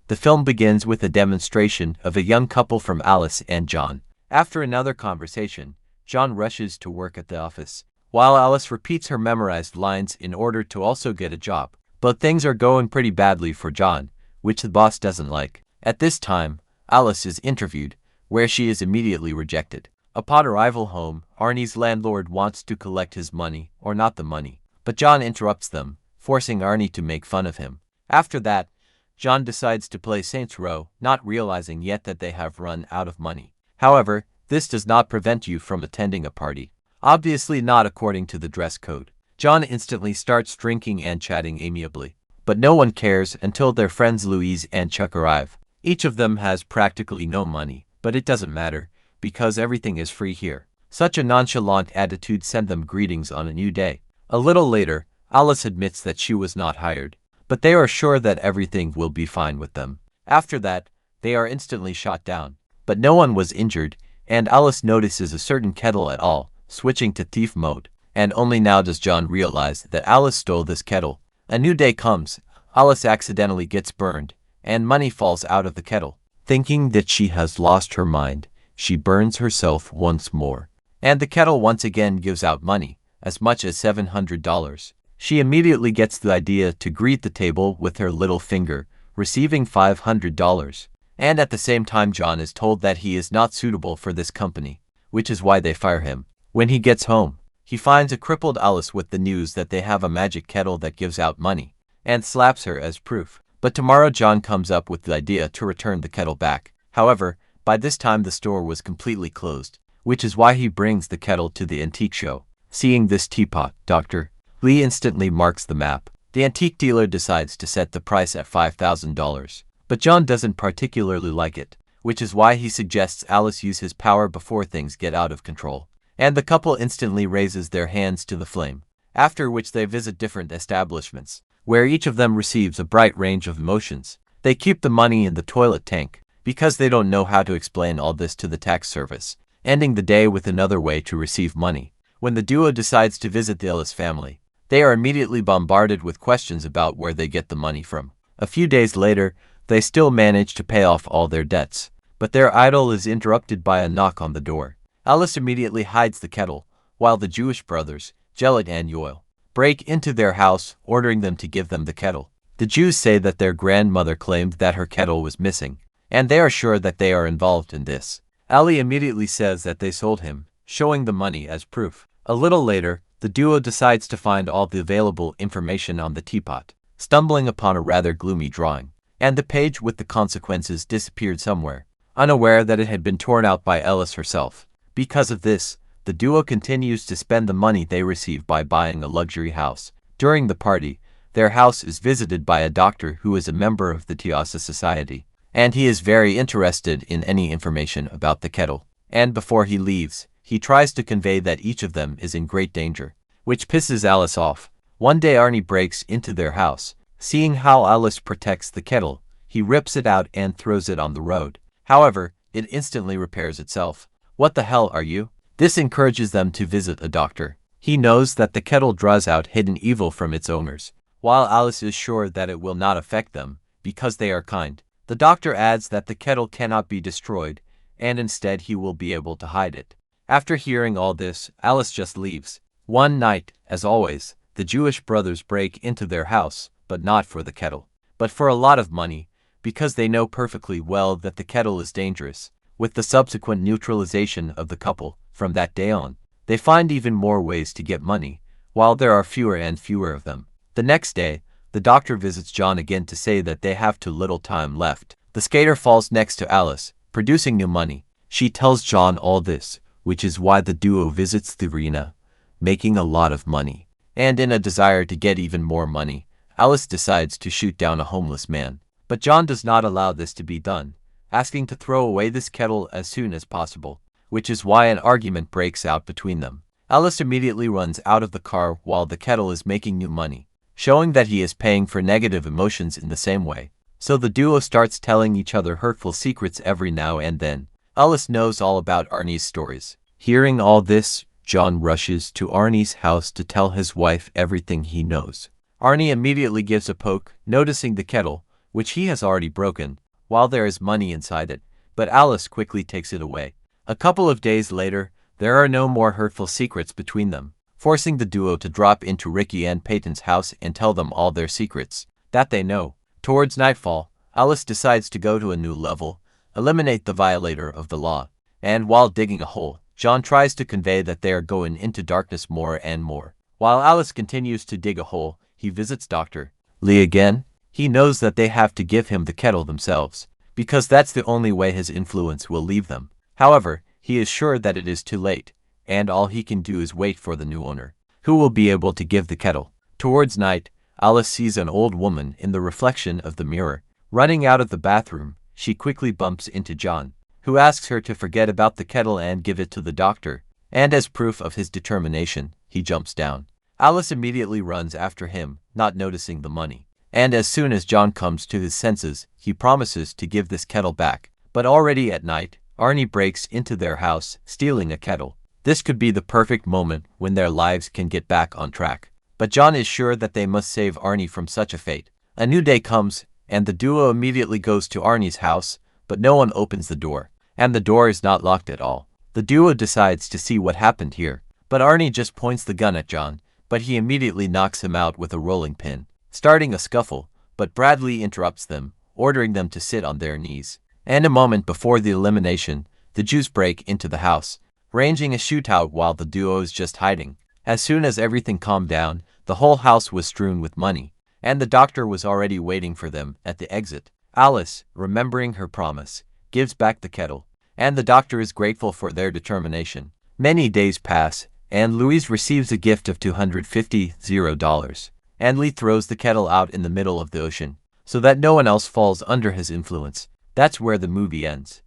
The film begins with a demonstration of a young couple from Alice and John. After another conversation, John rushes to work at the office, while Alice repeats her memorized lines in order to also get a job. But things are going pretty badly for John, which the boss doesn't like. At this time, Alice is interviewed, where she is immediately rejected. Upon arrival home, Arnie's landlord wants to collect his money, or not the money, but John interrupts them, forcing Arnie to make fun of him. After that, John decides to play Saints Row, not realizing yet that they have run out of money. However, this does not prevent you from attending a party. Obviously not according to the dress code. John instantly starts drinking and chatting amiably. But no one cares until their friends Louise and Chuck arrive. Each of them has practically no money, but it doesn't matter, because everything is free here. Such a nonchalant attitude sent them greetings on a new day. A little later, Alice admits that she was not hired, but they are sure that everything will be fine with them. After that, they are instantly shot down. But no one was injured, and Alice notices a certain Kettle at all, switching to thief mode. And only now does John realize that Alice stole this kettle. A new day comes, Alice accidentally gets burned, and money falls out of the kettle. Thinking that she has lost her mind, she burns herself once more. And the kettle once again gives out money, as much as $700. She immediately gets the idea to greet the table with her little finger, receiving $500. And at the same time John is told that he is not suitable for this company, which is why they fire him. When he gets home, he finds a crippled Alice with the news that they have a magic kettle that gives out money, and slaps her as proof. But tomorrow John comes up with the idea to return the kettle back. However, by this time the store was completely closed, which is why he brings the kettle to the antique show. Seeing this teapot, Dr. Lee instantly marks the map. The antique dealer decides to set the price at $5,000, but John doesn't particularly like it, which is why he suggests Alice use his power before things get out of control. And the couple instantly raises their hands to the flame, after which they visit different establishments, where each of them receives a bright range of emotions. They keep the money in the toilet tank, because they don't know how to explain all this to the tax service, ending the day with another way to receive money. When the duo decides to visit the Ellis family, they are immediately bombarded with questions about where they get the money from. A few days later, they still manage to pay off all their debts, but their idyll is interrupted by a knock on the door. Alice immediately hides the kettle, while the Jewish brothers, Jellet and Yoel, break into their house, ordering them to give them the kettle. The Jews say that their grandmother claimed that her kettle was missing, and they are sure that they are involved in this. Ali immediately says that they sold him, showing the money as proof. A little later, the duo decides to find all the available information on the teapot, stumbling upon a rather gloomy drawing, and the page with the consequences disappeared somewhere, unaware that it had been torn out by Ellis herself. Because of this, the duo continues to spend the money they receive by buying a luxury house. During the party, their house is visited by a doctor who is a member of the Tiasa Society, and he is very interested in any information about the kettle. And before he leaves, he tries to convey that each of them is in great danger, which pisses Alice off. One day Arnie breaks into their house. Seeing how Alice protects the kettle, he rips it out and throws it on the road. However, it instantly repairs itself. What the hell are you? This encourages them to visit a doctor. He knows that the kettle draws out hidden evil from its owners, while Alice is sure that it will not affect them, because they are kind. The doctor adds that the kettle cannot be destroyed, and instead he will be able to hide it. After hearing all this, Alice just leaves. One night, as always, the Jewish brothers break into their house, but not for the kettle, but for a lot of money, because they know perfectly well that the kettle is dangerous. With the subsequent neutralization of the couple, from that day on, they find even more ways to get money, while there are fewer and fewer of them. The next day, the doctor visits John again to say that they have too little time left. The skater falls next to Alice, producing new money. She tells John all this, which is why the duo visits the arena, making a lot of money. And in a desire to get even more money, Alice decides to shoot down a homeless man. But John does not allow this to be done, asking to throw away this kettle as soon as possible, which is why an argument breaks out between them. Alice immediately runs out of the car while the kettle is making new money, showing that he is paying for negative emotions in the same way. So the duo starts telling each other hurtful secrets every now and then. Alice knows all about Arnie's stories. Hearing all this, John rushes to Arnie's house to tell his wife everything he knows. Arnie immediately gives a poke, noticing the kettle, which he has already broken, while there is money inside it, but Alice quickly takes it away. A couple of days later, there are no more hurtful secrets between them, forcing the duo to drop into Ricky and Peyton's house and tell them all their secrets that they know. Towards nightfall, Alice decides to go to a new level, eliminate the violator of the law, and while digging a hole, John tries to convey that they are going into darkness more and more. While Alice continues to dig a hole, he visits Dr. Lee again. He knows that they have to give him the kettle themselves, because that's the only way his influence will leave them. However, he is sure that it is too late, and all he can do is wait for the new owner, who will be able to give the kettle. Towards night, Alice sees an old woman in the reflection of the mirror. Running out of the bathroom, she quickly bumps into John, who asks her to forget about the kettle and give it to the doctor, and as proof of his determination, he jumps down. Alice immediately runs after him, not noticing the money. And as soon as John comes to his senses, he promises to give this kettle back. But already at night, Arnie breaks into their house, stealing a kettle. This could be the perfect moment when their lives can get back on track. But John is sure that they must save Arnie from such a fate. A new day comes, and the duo immediately goes to Arnie's house, but no one opens the door, and the door is not locked at all. The duo decides to see what happened here, but Arnie just points the gun at John, but he immediately knocks him out with a rolling pin, starting a scuffle, but Bradley interrupts them, ordering them to sit on their knees. And a moment before the elimination, the Jews break into the house, arranging a shootout while the duo is just hiding. As soon as everything calmed down, the whole house was strewn with money, and the doctor was already waiting for them at the exit. Alice, remembering her promise, gives back the kettle, and the doctor is grateful for their determination. Many days pass, and Louise receives a gift of $250, and Lee throws the kettle out in the middle of the ocean, so that no one else falls under his influence. That's where the movie ends.